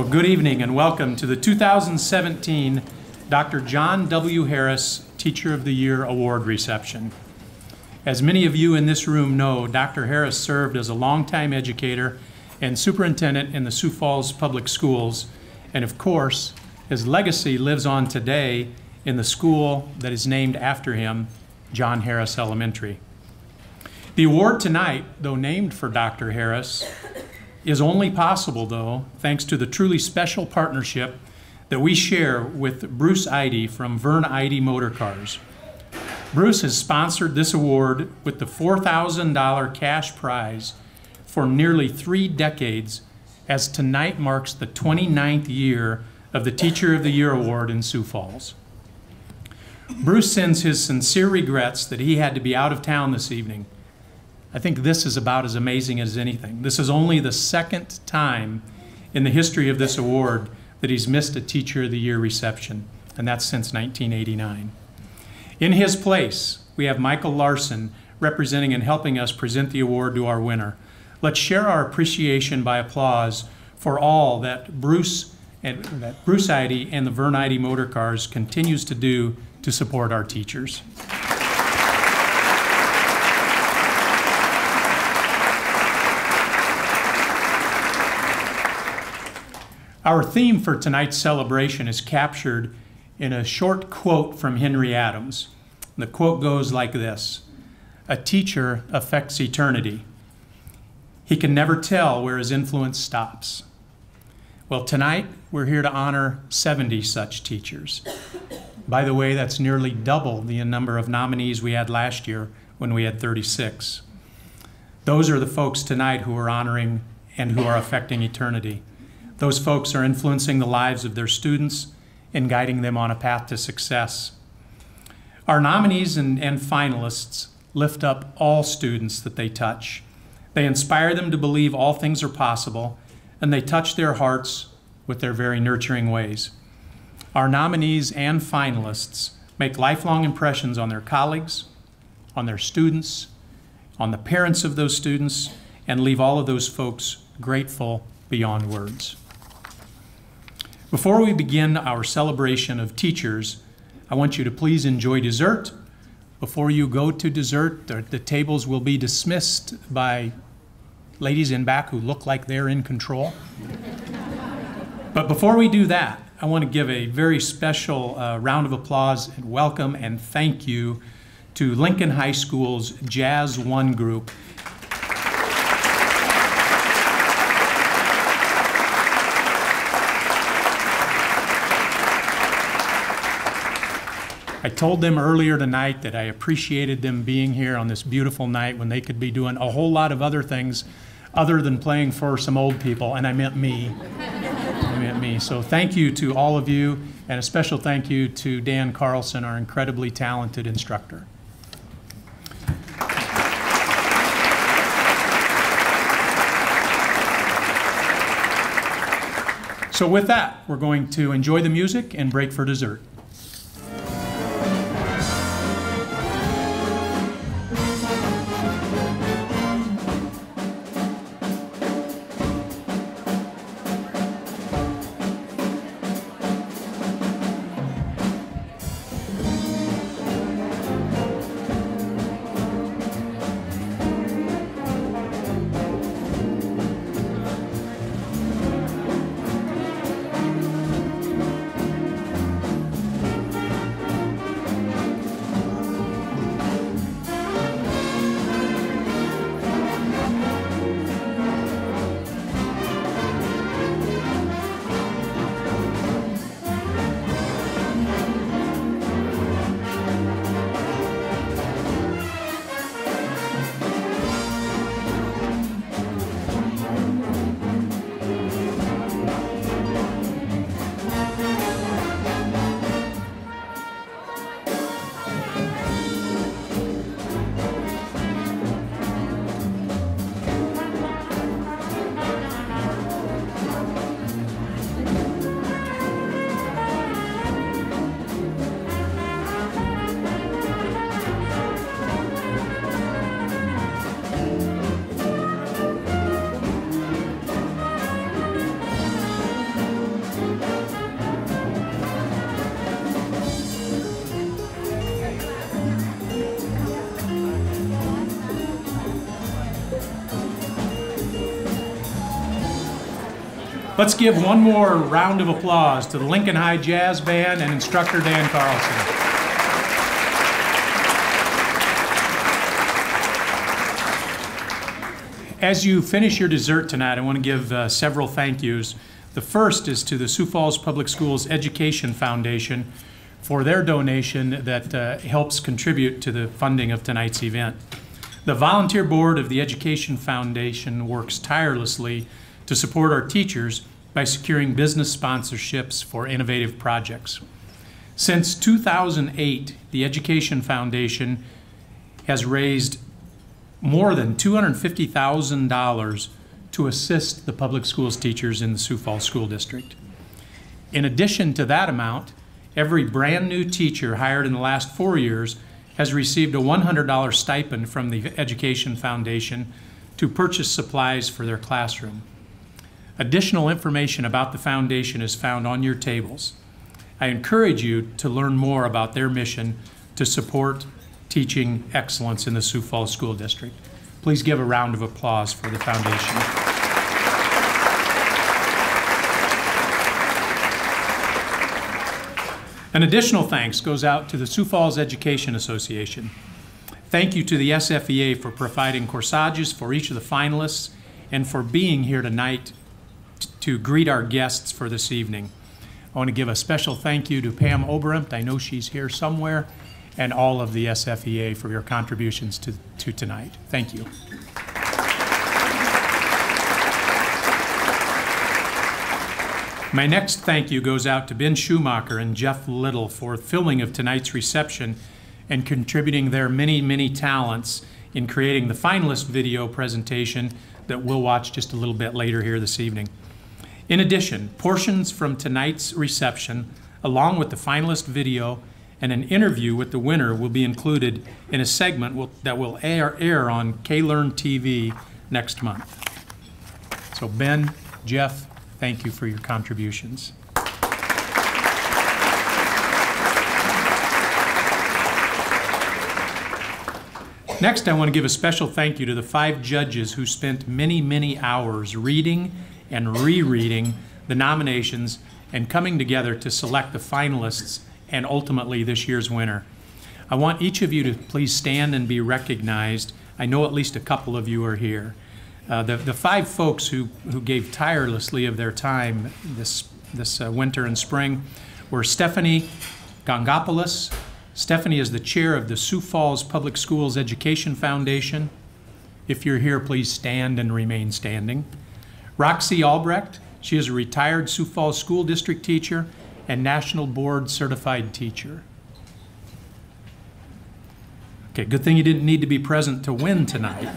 Well, good evening and welcome to the 2017 Dr. John W. Harris Teacher of the Year Award reception. As many of you in this room know, Dr. Harris served as a longtime educator and superintendent in the Sioux Falls Public Schools, and of course, his legacy lives on today in the school that is named after him, John Harris Elementary. The award tonight, though named for Dr. Harris, is only possible, though, thanks to the truly special partnership that we share with Bruce Eide from Vern Eide Motor Cars. Bruce has sponsored this award with the $4,000 cash prize for nearly 3 decades, as tonight marks the 29th year of the Teacher of the Year Award in Sioux Falls. Bruce sends his sincere regrets that he had to be out of town this evening. I think this is about as amazing as anything. This is only the 2nd time in the history of this award that he's missed a Teacher of the Year reception, and that's since 1989. In his place, we have Michael Larson representing and helping us present the award to our winner. Let's share our appreciation by applause for all that Bruce Eide and the Vern Eide Motor Cars continues to do to support our teachers. Our theme for tonight's celebration is captured in a short quote from Henry Adams. The quote goes like this: "A teacher affects eternity. He can never tell where his influence stops." Well, tonight we're here to honor 70 such teachers. By the way, that's nearly double the number of nominees we had last year when we had 36. Those are the folks tonight who are honoring and who are affecting eternity. Those folks are influencing the lives of their students and guiding them on a path to success. Our nominees and finalists lift up all students that they touch. They inspire them to believe all things are possible, and they touch their hearts with their very nurturing ways. Our nominees and finalists make lifelong impressions on their colleagues, on their students, on the parents of those students, and leave all of those folks grateful beyond words. Before we begin our celebration of teachers, I want you to please enjoy dessert. Before you go to dessert, the tables will be dismissed by ladies in back who look like they're in control. But before we do that, I want to give a very special round of applause and welcome and thank you to Lincoln High School's Jazz 1 group. I told them earlier tonight that I appreciated them being here on this beautiful night when they could be doing a whole lot of other things other than playing for some old people, and I meant me. I meant me. So thank you to all of you, and a special thank you to Dan Carlson, our incredibly talented instructor. So with that, we're going to enjoy the music and break for dessert. Let's give one more round of applause to the Lincoln High Jazz Band and instructor Dan Carlson. As you finish your dessert tonight, I want to give several thank yous. The first is to the Sioux Falls Public Schools Education Foundation for their donation that helps contribute to the funding of tonight's event. The volunteer board of the Education Foundation works tirelessly to support our teachers by securing business sponsorships for innovative projects. Since 2008, the Education Foundation has raised more than $250,000 to assist the public schools teachers in the Sioux Falls School District. In addition to that amount, every brand new teacher hired in the last 4 years has received a $100 stipend from the Education Foundation to purchase supplies for their classroom. Additional information about the foundation is found on your tables. I encourage you to learn more about their mission to support teaching excellence in the Sioux Falls School District. Please give a round of applause for the foundation. An additional thanks goes out to the Sioux Falls Education Association. Thank you to the SFEA for providing corsages for each of the finalists and for being here tonight to greet our guests for this evening. I want to give a special thank you to Pam Oberumt, I know she's here somewhere, and all of the SFEA for your contributions to tonight. Thank you. My next thank you goes out to Ben Schumacher and Jeff Little for filming of tonight's reception and contributing their many, many talents in creating the finalist video presentation that we'll watch just a little bit later here this evening. In addition, portions from tonight's reception, along with the finalist video and an interview with the winner, will be included in a segment that will air on K-Learn TV next month. So Ben, Jeff, thank you for your contributions. Next, I want to give a special thank you to the 5 judges who spent many, many hours reading and rereading the nominations and coming together to select the finalists and ultimately this year's winner. I want each of you to please stand and be recognized. I know at least a couple of you are here. The 5 folks who gave tirelessly of their time this winter and spring were Stephanie Gangopoulos. Stephanie is the chair of the Sioux Falls Public Schools Education Foundation. If you're here, please stand and remain standing. Roxy Albrecht, she is a retired Sioux Falls School District teacher and National Board Certified teacher. Okay, good thing you didn't need to be present to win tonight.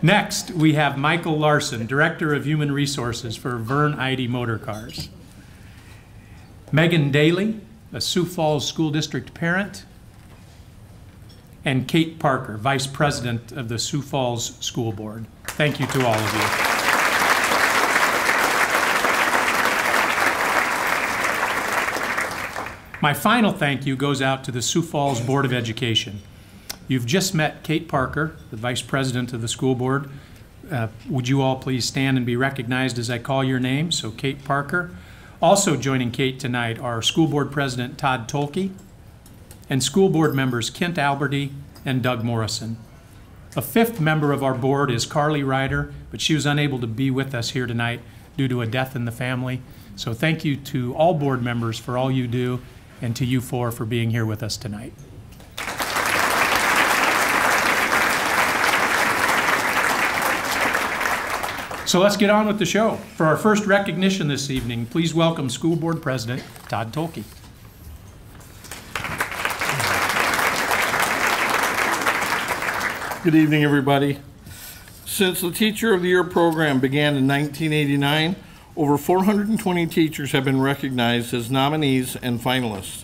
Next, we have Michael Larson, Director of Human Resources for Vern Eide Motor Cars. Megan Daly, a Sioux Falls School District parent. And Kate Parker, Vice President of the Sioux Falls School Board. Thank you to all of you. My final thank you goes out to the Sioux Falls Board of Education. You've just met Kate Parker, the Vice President of the School Board. Would you all please stand and be recognized as I call your name? So Kate Parker. Also joining Kate tonight are School Board President Todd Tolke and School Board members Kent Alberty and Doug Morrison. A 5th member of our board is Carly Ryder, but she was unable to be with us here tonight due to a death in the family. So thank you to all board members for all you do, and to you 4 for being here with us tonight. So let's get on with the show. For our first recognition this evening, please welcome School Board President Todd Tolke. Good evening, everybody. Since the Teacher of the Year program began in 1989, over 420 teachers have been recognized as nominees and finalists.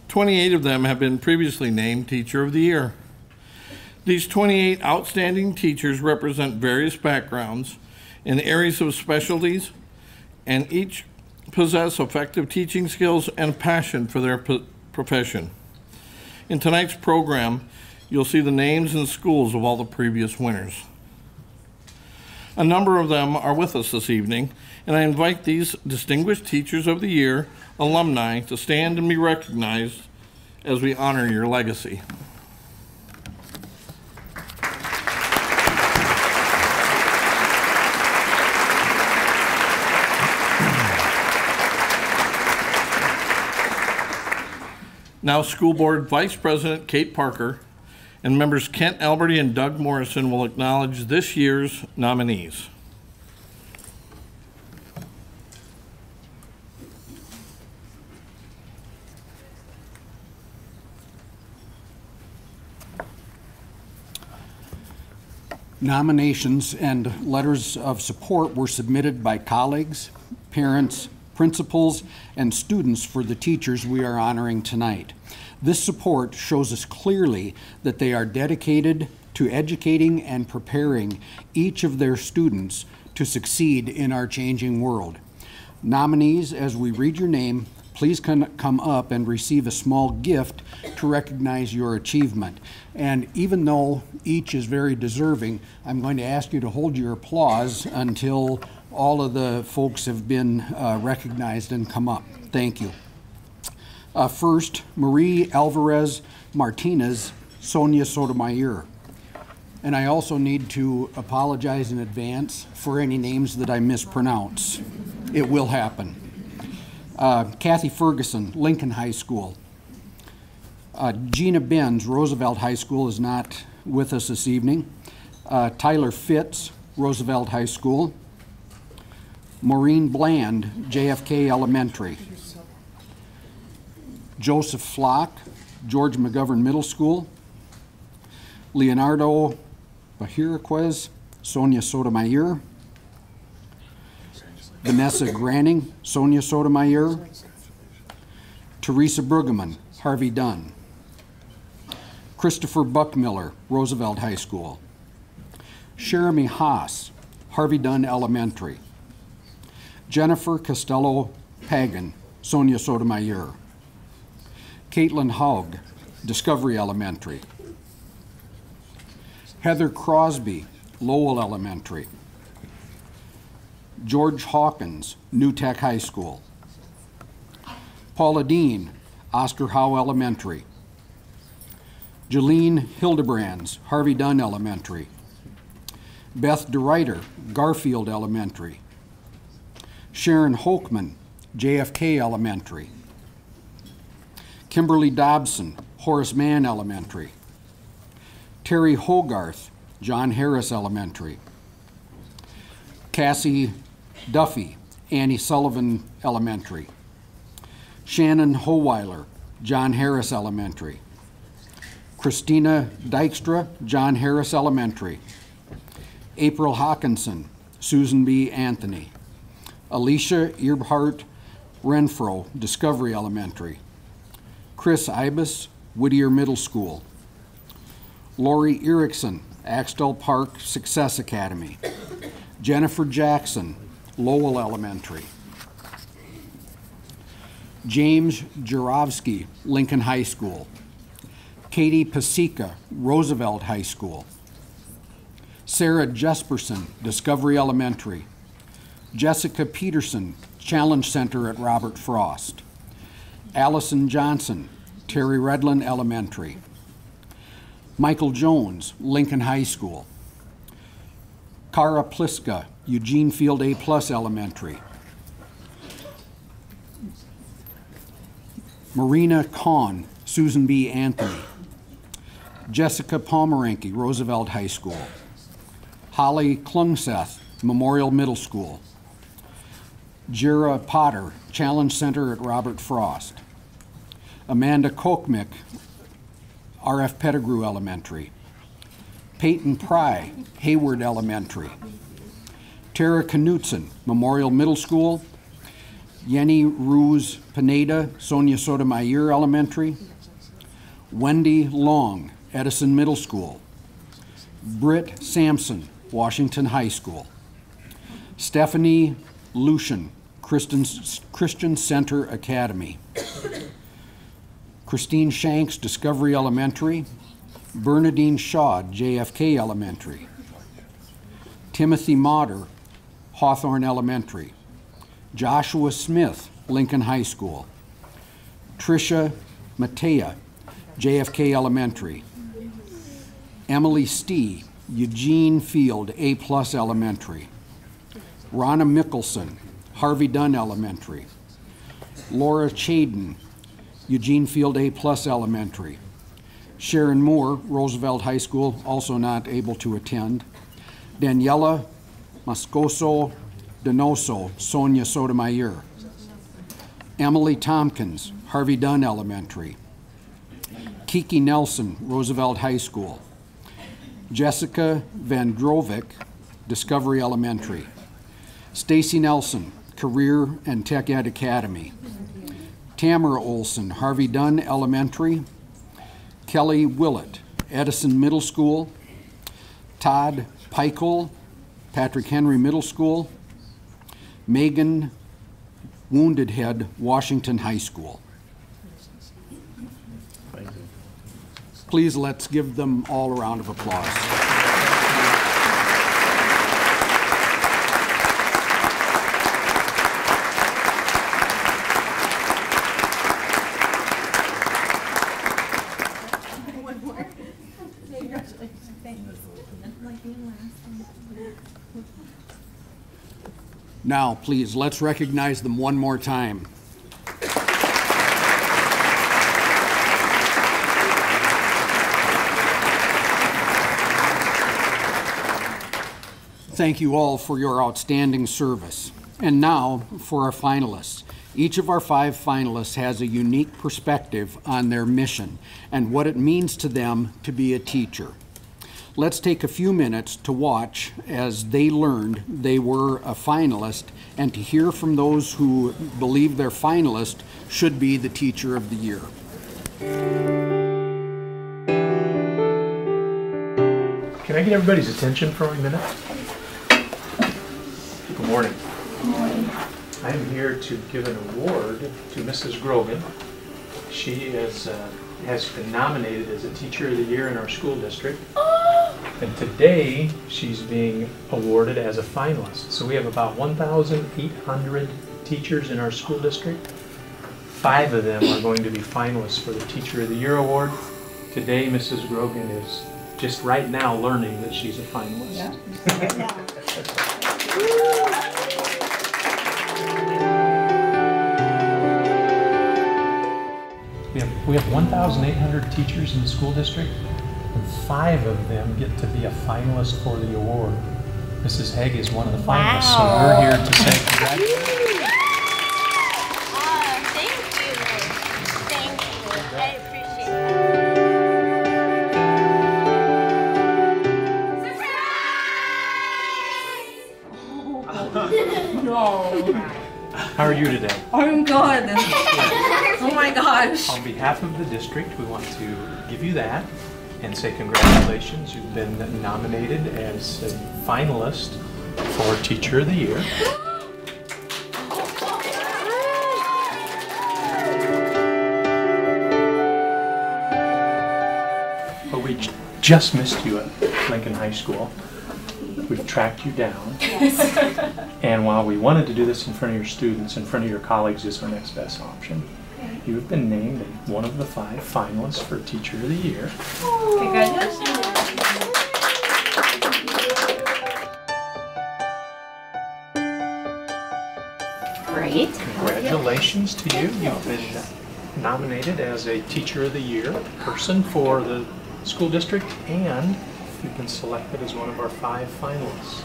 28 of them have been previously named Teacher of the Year. These 28 outstanding teachers represent various backgrounds in areas of specialties, and each possess effective teaching skills and passion for their profession. In tonight's program, you'll see the names and schools of all the previous winners. A number of them are with us this evening, and I invite these distinguished Teachers of the Year alumni to stand and be recognized as we honor your legacy. Now, School Board Vice President Kate Parker and members Kent Alberty and Doug Morrison will acknowledge this year's nominees. Nominations and letters of support were submitted by colleagues, parents, principals, and students for the teachers we are honoring tonight. This support shows us clearly that they are dedicated to educating and preparing each of their students to succeed in our changing world. Nominees, as we read your name, please come up and receive a small gift to recognize your achievement. And even though each is very deserving, I'm going to ask you to hold your applause until all of the folks have been recognized and come up. Thank you. First, Marie Alvarez Martinez, Sonia Sotomayor. And I also need to apologize in advance for any names that I mispronounce. It will happen. Kathy Ferguson, Lincoln High School. Gina Benz, Roosevelt High School, is not with us this evening. Tyler Fitz, Roosevelt High School. Maureen Bland, JFK Elementary. Joseph Flock, George McGovern Middle School. Leonardo Bahiraquez, Sonia Sotomayor. Vanessa Granning, Sonia Sotomayor. Teresa Brueggemann, Harvey Dunn. Christopher Buckmiller, Roosevelt High School. Jeremy Haas, Harvey Dunn Elementary. Jennifer Costello Pagan, Sonia Sotomayor. Caitlin Haug, Discovery Elementary. Heather Crosby, Lowell Elementary. George Hawkins, New Tech High School. Paula Dean, Oscar Howe Elementary. Jeline Hildebrands, Harvey Dunn Elementary. Beth DeRuyter, Garfield Elementary. Sharon Holkman, JFK Elementary. Kimberly Dobson, Horace Mann Elementary. Terry Hogarth, John Harris Elementary. Cassie Duffy, Annie Sullivan Elementary. Shannon Howeiler, John Harris Elementary. Christina Dykstra, John Harris Elementary. April Hawkinson, Susan B. Anthony. Alicia Earhart Renfro, Discovery Elementary. Chris Ibis, Whittier Middle School. Lori Erickson, Axtell Park Success Academy. Jennifer Jackson, Lowell Elementary. James Jurovsky, Lincoln High School. Katie Pasica, Roosevelt High School. Sarah Jesperson, Discovery Elementary. Jessica Peterson, Challenge Center at Robert Frost. Allison Johnson, Terry Redland Elementary. Michael Jones, Lincoln High School. Kara Pliska, Eugene Field A+ Elementary. Marina Kahn, Susan B. Anthony. Jessica Pomeranke, Roosevelt High School. Holly Klungseth, Memorial Middle School. Jira Potter, Challenge Center at Robert Frost. Amanda Kokmick, R.F. Pettigrew Elementary. Peyton Pry, Hayward Elementary. Tara Knutson, Memorial Middle School. Yenny Ruse Pineda, Sonia Sotomayor Elementary. Wendy Long, Edison Middle School. Britt Sampson, Washington High School. Stephanie Lucian, Christian Center Academy. Christine Shanks, Discovery Elementary. Bernadine Shaw, JFK Elementary. Timothy Motter, Hawthorne Elementary. Joshua Smith, Lincoln High School. Tricia Matea, JFK Elementary. Emily Stee, Eugene Field, A+ Elementary. Ronna Mickelson, Harvey Dunn Elementary. Laura Chaden, Eugene Field, A+ Elementary. Sharon Moore, Roosevelt High School, also not able to attend. Daniela Moscoso Donoso, Sonia Sotomayor. Emily Tompkins, Harvey Dunn Elementary. Kiki Nelson, Roosevelt High School. Jessica Vandrovic, Discovery Elementary. Stacy Nelson, Career and Tech Ed Academy. Tamara Olson, Harvey Dunn Elementary. Kelly Willett, Edison Middle School. Todd Peichel, Patrick Henry Middle School. Megan Wounded Head, Washington High School. Please let's give them all a round of applause. Now, please, let's recognize them one more time. Thank you all for your outstanding service. And now for our finalists. Each of our 5 finalists has a unique perspective on their mission and what it means to them to be a teacher. Let's take a few minutes to watch as they learned they were a finalist and to hear from those who believe their finalist should be the Teacher of the Year. Can I get everybody's attention for a minute? Good morning. Good morning. I'm here to give an award to Mrs. Grogan. She has been nominated as a Teacher of the Year in our school district. And today, she's being awarded as a finalist. So we have about 1,800 teachers in our school district. 5 of them are going to be finalists for the Teacher of the Year award. Today, Mrs. Grogan is just right now learning that she's a finalist. Yeah. Right now. We have 1,800 teachers in the school district, and 5 of them get to be a finalist for the award. Mrs. Hague is one of the finalists, so we're here to say congratulations. Thank you. Thank you. I appreciate that. No. How are you today? I'm good. Oh my gosh. On behalf of the district, we want to give you that and say congratulations. You've been nominated as a finalist for Teacher of the Year. But we just missed you at Lincoln High School. We've tracked you down. And while we wanted to do this in front of your students, in front of your colleagues is our next best option. You have been named one of the 5 finalists for Teacher of the Year. Congratulations. Great. Congratulations to you. You've been nominated as a Teacher of the Year person for the school district, and you've been selected as one of our 5 finalists.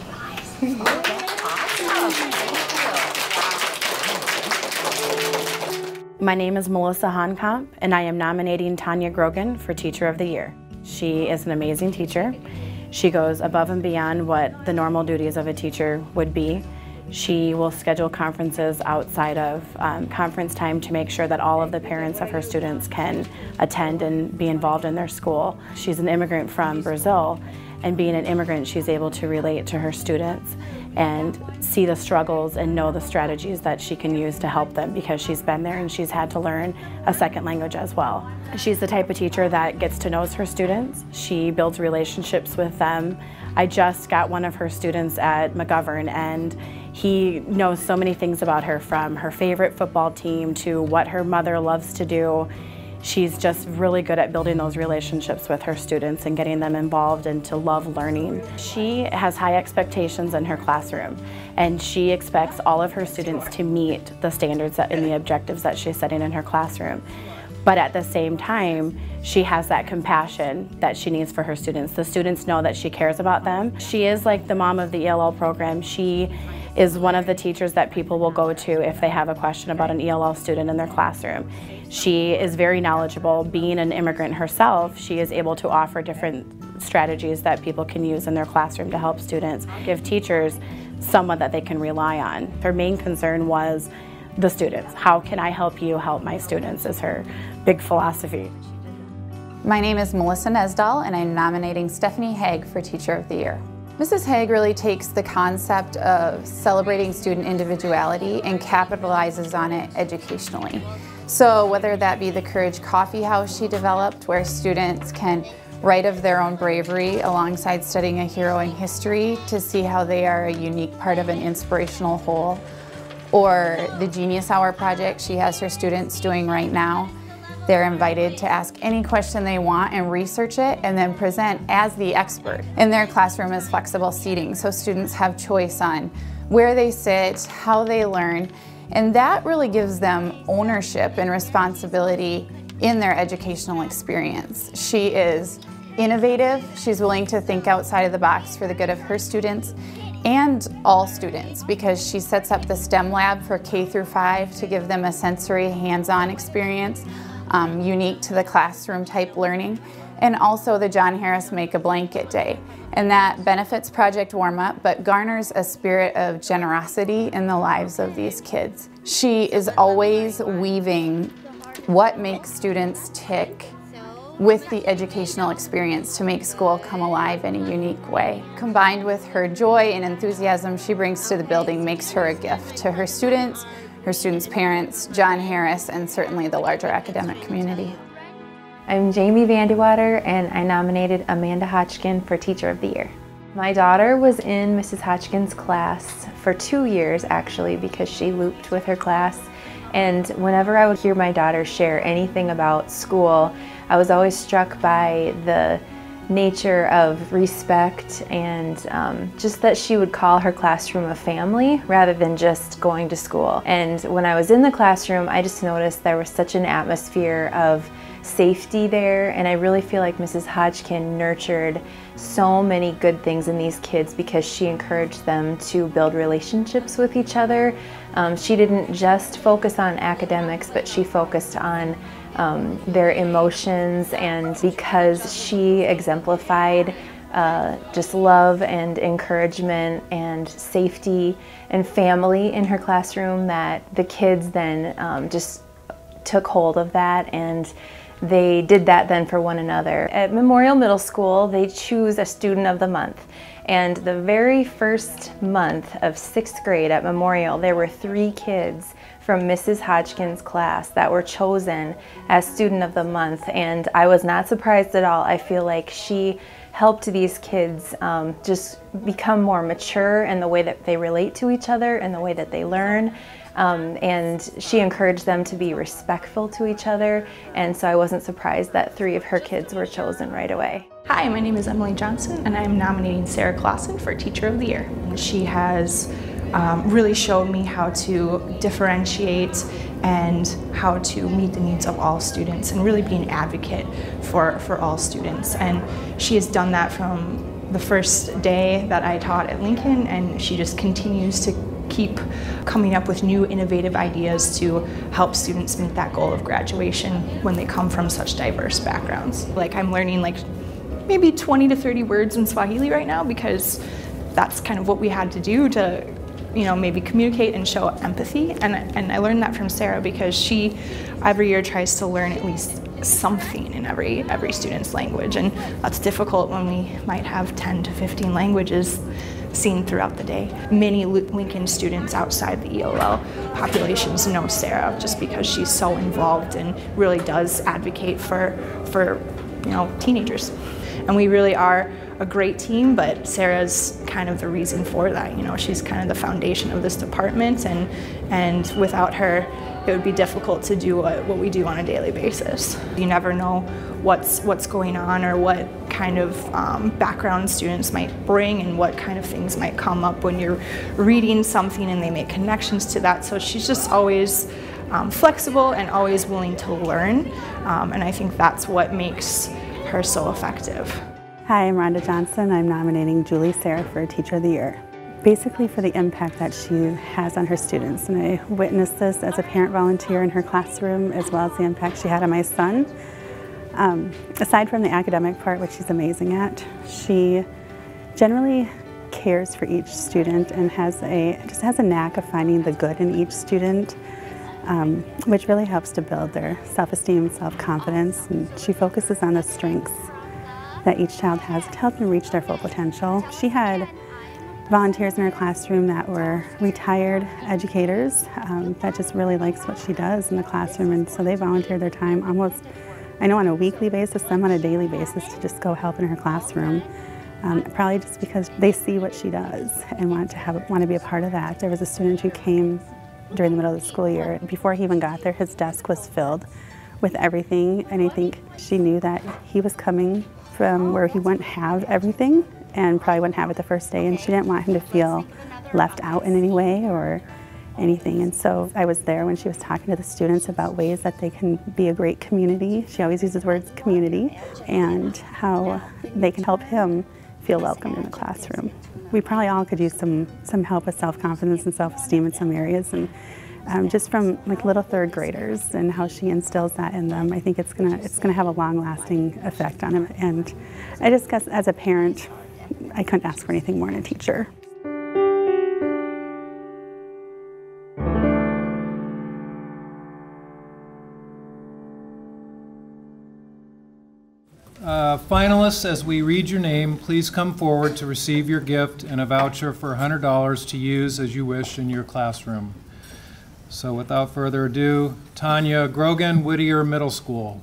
My name is Melissa Hancock, and I am nominating Tanya Grogan for Teacher of the Year. She is an amazing teacher. She goes above and beyond what the normal duties of a teacher would be. She will schedule conferences outside of conference time to make sure that all of the parents of her students can attend and be involved in their school. She's an immigrant from Brazil, And being an immigrant, she's able to relate to her students and see the struggles and know the strategies that she can use to help them because she's been there and she's had to learn a second language as well. She's the type of teacher that gets to know her students. She builds relationships with them. I just got one of her students at McGovern, and he knows so many things about her, from her favorite football team to what her mother loves to do. She's just really good at building those relationships with her students and getting them involved and to love learning. She has high expectations in her classroom, and she expects all of her students to meet the standards and the objectives that she's setting in her classroom. But at the same time, she has that compassion that she needs for her students. The students know that she cares about them. She is like the mom of the ELL program. She is one of the teachers that people will go to if they have a question about an ELL student in their classroom. She is very knowledgeable. Being an immigrant herself, she is able to offer different strategies that people can use in their classroom to help students, give teachers someone that they can rely on. Her main concern was the students. How can I help you help my students is her big philosophy. My name is Melissa Nesdahl, and I'm nominating Stephanie Hague for Teacher of the Year. Mrs. Hague really takes the concept of celebrating student individuality and capitalizes on it educationally. So whether that be the Courage Coffee House she developed, where students can write of their own bravery alongside studying a hero in history to see how they are a unique part of an inspirational whole, or the Genius Hour project she has her students doing right now. They're invited to ask any question they want and research it and then present as the expert. In their classroom is flexible seating, so students have choice on where they sit, how they learn, and that really gives them ownership and responsibility in their educational experience. She is innovative, she's willing to think outside of the box for the good of her students and all students, because she sets up the STEM lab for K through 5 to give them a sensory hands-on experience unique to the classroom type learning, and also the John Harris Make a Blanket Day. And that benefits Project Warm Up, but garners a spirit of generosity in the lives of these kids. She is always weaving what makes students tick with the educational experience to make school come alive in a unique way. Combined with her joy and enthusiasm she brings to the building makes her a gift to her students' parents, John Harris, and certainly the larger academic community. I'm Jamie Vandewater, and I nominated Amanda Hodgkin for Teacher of the Year. My daughter was in Mrs. Hodgkin's class for 2 years actually, because she looped with her class. And whenever I would hear my daughter share anything about school, I was always struck by the nature of respect and just that she would call her classroom a family rather than just going to school. And when I was in the classroom, I just noticed there was such an atmosphere of safety there, and I really feel like Mrs. Hodgkin nurtured so many good things in these kids because she encouraged them to build relationships with each other. She didn't just focus on academics, but she focused on their emotions, and because she exemplified just love and encouragement and safety and family in her classroom, that the kids then just took hold of that, and they did that then for one another. At Memorial Middle School, they choose a student of the month. And the very first month of 6th grade at Memorial, there were 3 kids from Mrs. Hodgkin's class that were chosen as student of the month. And I was not surprised at all. I feel like she helped these kids just become more mature in the way that they relate to each other and the way that they learn. And she encouraged them to be respectful to each other, and so I wasn't surprised that 3 of her kids were chosen right away. Hi, my name is Emily Johnson, and I'm nominating Sara Clawson for Teacher of the Year. She has really showed me how to differentiate and how to meet the needs of all students and really be an advocate for all students. And she has done that from the first day that I taught at Lincoln, and she just continues to keep coming up with new innovative ideas to help students meet that goal of graduation when they come from such diverse backgrounds. Like, I'm learning like maybe 20 to 30 words in Swahili right now, because that's kind of what we had to do to, you know, maybe communicate and show empathy. And I learned that from Sara, because she every year tries to learn at least something in every student's language, and that's difficult when we might have 10 to 15 languages seen throughout the day. Many Lincoln students outside the ELL populations know Sara just because she's so involved and really does advocate for teenagers. And we really are a great team, but Sara's kind of the reason for that. She's kind of the foundation of this department, and without her, it would be difficult to do what we do on a daily basis. You never know what's going on or what kind of background students might bring and what kind of things might come up when you're reading something and they make connections to that. So she's just always flexible and always willing to learn, and I think that's what makes her so effective. Hi, I'm Rhonda Johnson. I'm nominating Julie Sara for Teacher of the Year. Basically for the impact that she has on her students, and I witnessed this as a parent volunteer in her classroom as well as the impact she had on my son. Aside from the academic part, which she's amazing at, she generally cares for each student and just has a knack of finding the good in each student, which really helps to build their self-esteem, self-confidence, and she focuses on the strengths that each child has to help them reach their full potential. She had volunteers in her classroom that were retired educators that just really likes what she does in the classroom, and so they volunteer their time almost, I know on a weekly basis, some on a daily basis, to just go help in her classroom. Probably just because they see what she does and want to be a part of that. There was a student who came during the middle of the school year, and before he even got there, his desk was filled with everything, and I think she knew that he was coming from where he wouldn't have everything and probably wouldn't have it the first day, and she didn't want him to feel left out in any way or anything. And so I was there when she was talking to the students about ways that they can be a great community. She always uses the words community, and how they can help him feel welcomed in the classroom. We probably all could use some help with self-confidence and self-esteem in some areas, and just from like little third graders and how she instills that in them, I think it's gonna have a long-lasting effect on him. And I just guess as a parent, I couldn't ask for anything more in a teacher. Finalists, as we read your name, please come forward to receive your gift and a voucher for $100 to use as you wish in your classroom. So without further ado, Tanya Grogan, Whittier Middle School.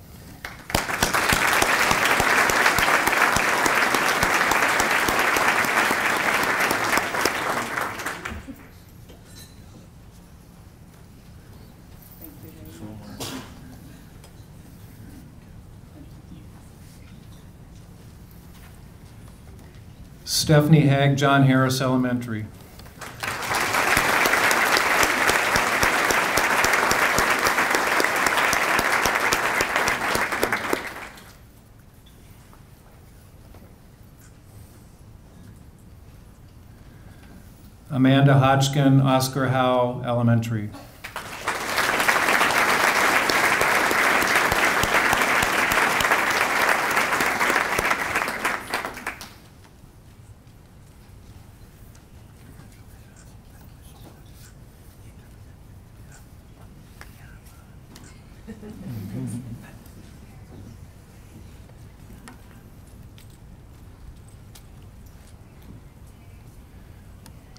Stephanie Hague, John Harris Elementary. Amanda Hodgkin, Oscar Howe Elementary.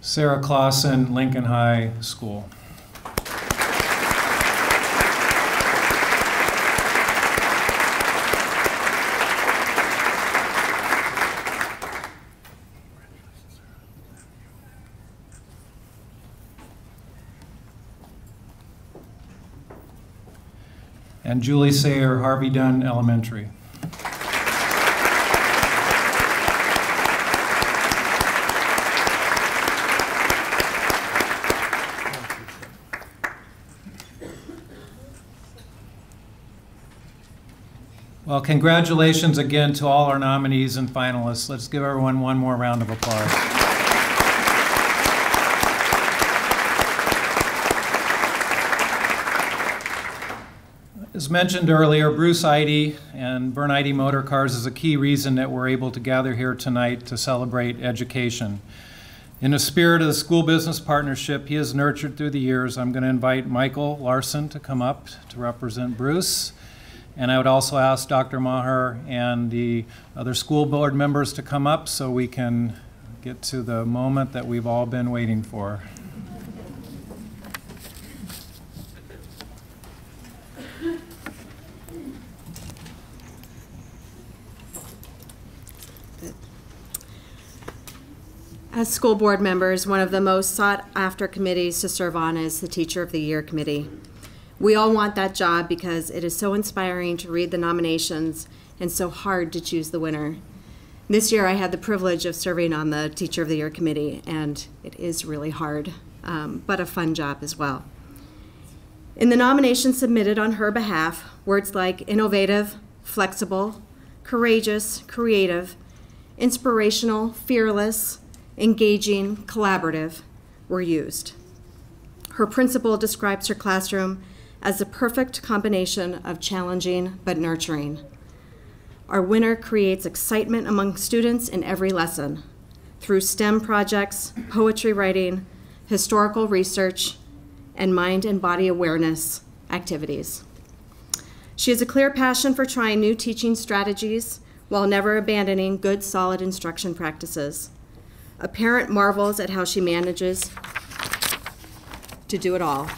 Sara Clawson, Lincoln High School. And Julie Sayer, Harvey Dunn Elementary. Well, congratulations again to all our nominees and finalists. Let's give everyone one more round of applause. As mentioned earlier, Bruce Eide and Vern Eide Motor Cars is a key reason that we're able to gather here tonight to celebrate education. In the spirit of the school business partnership he has nurtured through the years, I'm going to invite Michael Larson to come up to represent Bruce. And I would also ask Dr. Maher and the other school board members to come up so we can get to the moment that we've all been waiting for. As school board members, one of the most sought-after committees to serve on is the Teacher of the Year committee. We all want that job because it is so inspiring to read the nominations and so hard to choose the winner. This year I had the privilege of serving on the Teacher of the Year committee, and it is really hard, but a fun job as well. In the nominations submitted on her behalf, words like innovative, flexible, courageous, creative, inspirational, fearless, engaging, collaborative were used. Her principal describes her classroom as the perfect combination of challenging but nurturing. Our winner creates excitement among students in every lesson through STEM projects, poetry writing, historical research, and mind and body awareness activities. She has a clear passion for trying new teaching strategies while never abandoning good, solid instruction practices. A parent marvels at how she manages to do it all,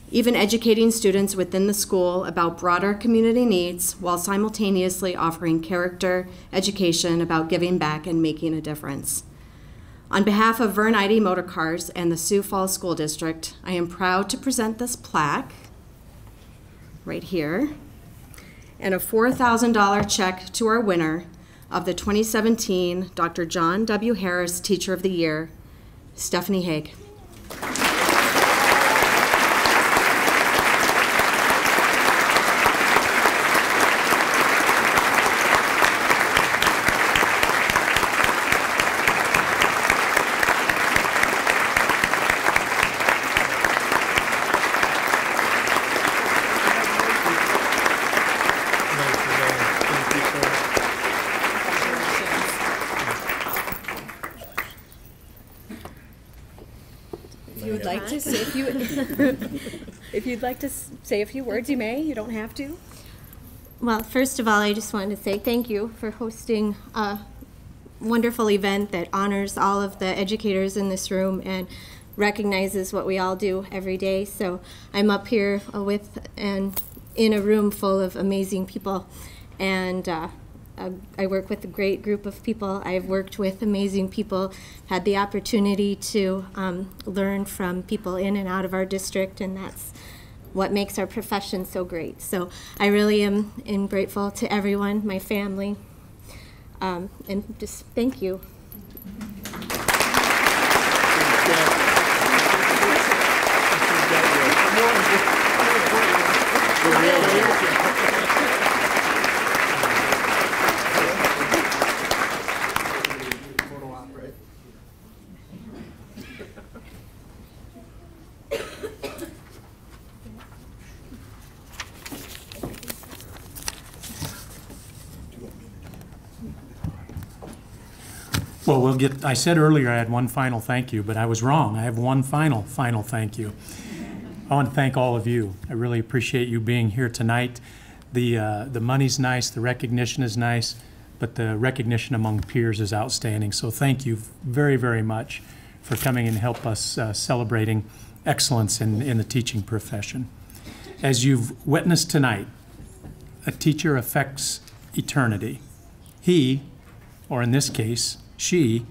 even educating students within the school about broader community needs while simultaneously offering character education about giving back and making a difference. On behalf of Vern Ide Motor Cars and the Sioux Falls School District, I am proud to present this plaque right here and a $4,000 check to our winner of the 2017 Dr. John W. Harris Teacher of the Year, Stephanie Hague. If you'd like to say a few words, you may. You don't have to. Well, first of all, I just wanted to say thank you for hosting a wonderful event that honors all of the educators in this room and recognizes what we all do every day. So I'm up here with and in a room full of amazing people, and I work with a great group of people. I've worked with amazing people, had the opportunity to learn from people in and out of our district, and that's what makes our profession so great. So I really am grateful to everyone, my family, and just thank you. Well, I said earlier I had one final thank you, but I was wrong. I have one final thank you. I want to thank all of you. I really appreciate you being here tonight. The money's nice, the recognition is nice, but the recognition among peers is outstanding. So thank you very, very much for coming and help us celebrating excellence in the teaching profession. As you've witnessed tonight, a teacher affects eternity. He, or in this case, she,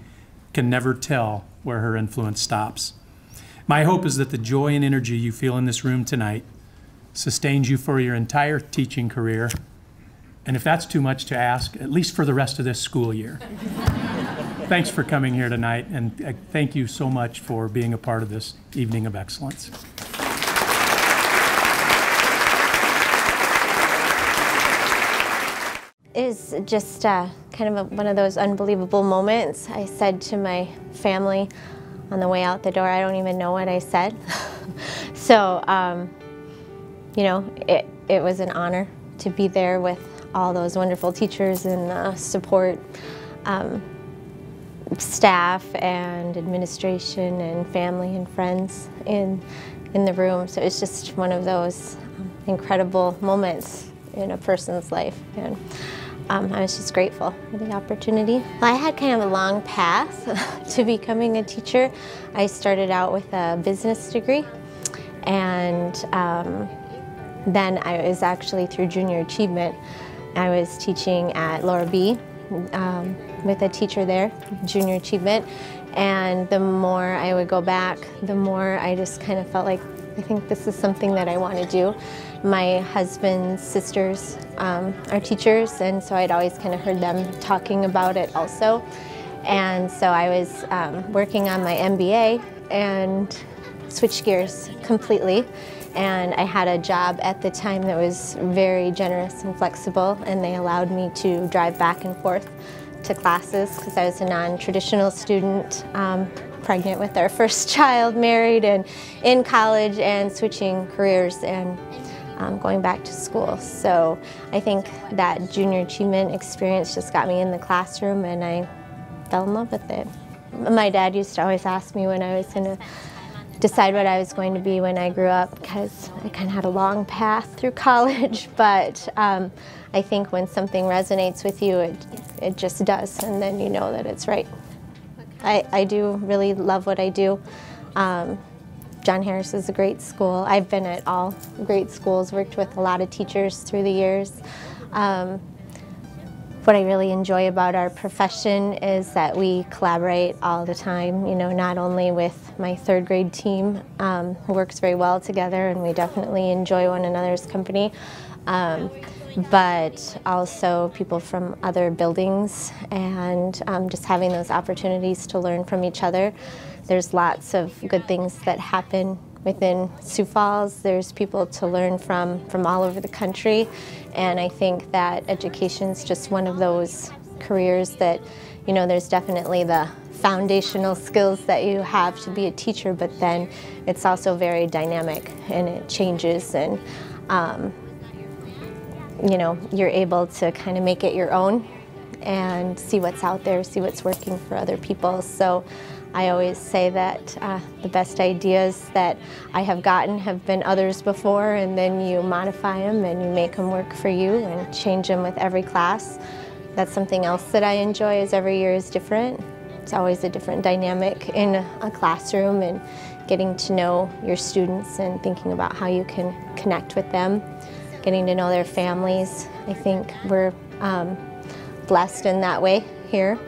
can never tell where her influence stops. My hope is that the joy and energy you feel in this room tonight sustains you for your entire teaching career, and if that's too much to ask, at least for the rest of this school year. Thanks for coming here tonight, and thank you so much for being a part of this evening of excellence. It was just kind of one of those unbelievable moments. I said to my family on the way out the door, I don't even know what I said. So, you know, it was an honor to be there with all those wonderful teachers and support staff and administration and family and friends in the room. So it's just one of those incredible moments in a person's life. And I was just grateful for the opportunity. I had kind of a long path to becoming a teacher. I started out with a business degree, and then I was actually through junior achievement. I was teaching at Laura B. With a teacher there, junior achievement, and the more I would go back, the more I just kind of felt like, I think this is something that I want to do. My husband's sisters are teachers, and so I'd always kind of heard them talking about it also. And so I was working on my MBA and switched gears completely. And I had a job at the time that was very generous and flexible, and they allowed me to drive back and forth to classes because I was a non-traditional student, pregnant with our first child, married, and in college, and switching careers and going back to school. So I think that junior achievement experience just got me in the classroom, and I fell in love with it. My dad used to always ask me when I was going to decide what I was going to be when I grew up, because I kind of had a long path through college, but I think when something resonates with you, it just does, and then you know that it's right. I do really love what I do. John Harris is a great school. I've been at all great schools, worked with a lot of teachers through the years. What I really enjoy about our profession is that we collaborate all the time, you know, not only with my third grade team, who works very well together, and we definitely enjoy one another's company, but also people from other buildings, and just having those opportunities to learn from each other. There's lots of good things that happen within Sioux Falls. There's people to learn from all over the country, and I think that education's just one of those careers that, you know, there's definitely the foundational skills that you have to be a teacher, but then it's also very dynamic and it changes, and you know, you're able to kind of make it your own and see what's out there, see what's working for other people. So I always say that the best ideas that I have gotten have been others before, and then you modify them and you make them work for you and change them with every class. That's something else that I enjoy, is every year is different. It's always a different dynamic in a classroom, and getting to know your students and thinking about how you can connect with them, getting to know their families. I think we're blessed in that way here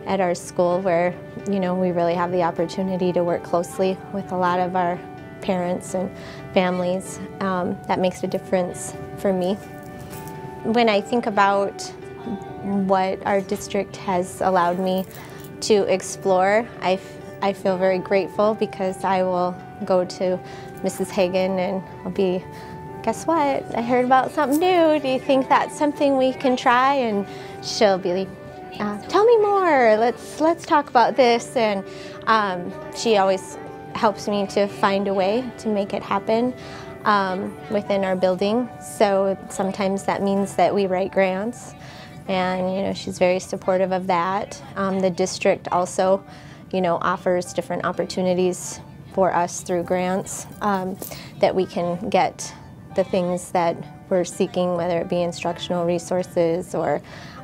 at our school, where, you know, we really have the opportunity to work closely with a lot of our parents and families. That makes a difference for me. When I think about what our district has allowed me to explore, I feel very grateful, because I will go to Mrs. Hagen and I'll be, guess what? I heard about something new. Do you think that's something we can try? And she'll be, tell me more. Let's talk about this. And she always helps me to find a way to make it happen within our building. So sometimes that means that we write grants, and, you know, she's very supportive of that. The district also, you know, offers different opportunities for us through grants that we can get the things that we're seeking, whether it be instructional resources or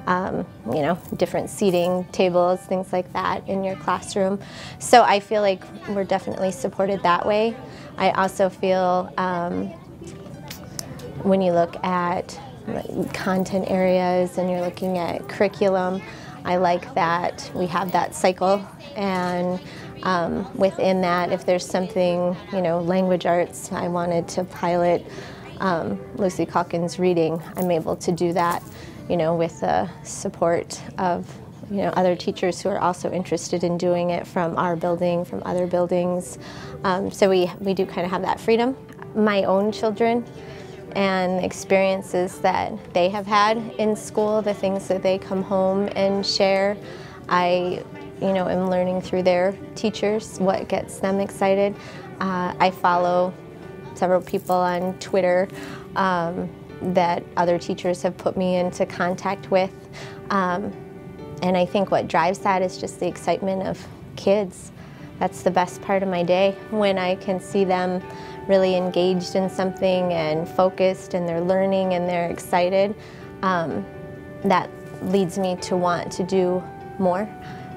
you know, different seating tables, things like that in your classroom. So I feel like we're definitely supported that way. I also feel when you look at content areas and you're looking at curriculum, I like that we have that cycle, and within that, if there's something, you know, language arts, I wanted to pilot Lucy Calkins reading, I'm able to do that, you know, with the support of, you know, other teachers who are also interested in doing it from our building, from other buildings. So we do kind of have that freedom. My own children and the experiences that they have had in school, the things that they come home and share, I, you know, am learning through their teachers what gets them excited. I follow several people on Twitter that other teachers have put me into contact with. And I think what drives that is just the excitement of kids. That's the best part of my day, when I can see them really engaged in something and focused, and they're learning and they're excited, that leads me to want to do more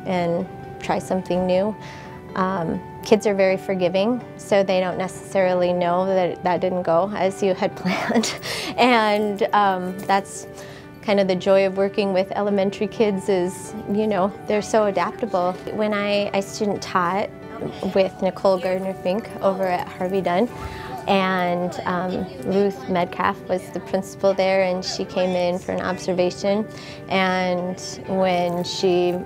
and try something new. Kids are very forgiving, so they don't necessarily know that that didn't go as you had planned. And that's kind of the joy of working with elementary kids is, you know, they're so adaptable. When I student taught with Nicole Gardner-Fink over at Harvey Dunn, and Ruth Metcalf was the principal there, and she came in for an observation, and when she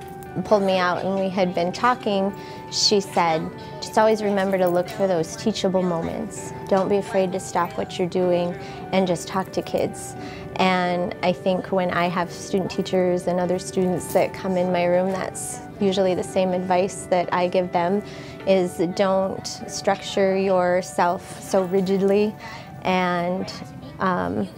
pulled me out and we had been talking, she said, just always remember to look for those teachable moments. Don't be afraid to stop what you're doing and just talk to kids. And I think when I have student teachers and other students that come in my room, that's usually the same advice that I give them, is don't structure yourself so rigidly and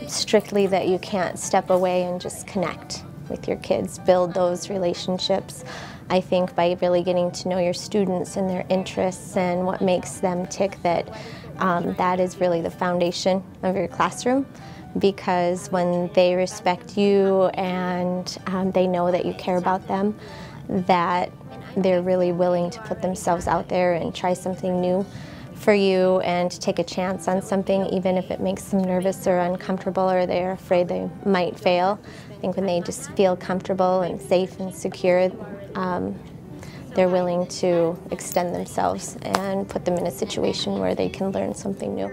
strictly that you can't step away and just connect with your kids, build those relationships. I think by really getting to know your students and their interests and what makes them tick, that that is really the foundation of your classroom, because when they respect you and they know that you care about them, that they're really willing to put themselves out there and try something new for you and to take a chance on something, even if it makes them nervous or uncomfortable or they're afraid they might fail. I think when they just feel comfortable and safe and secure, they're willing to extend themselves and put them in a situation where they can learn something new.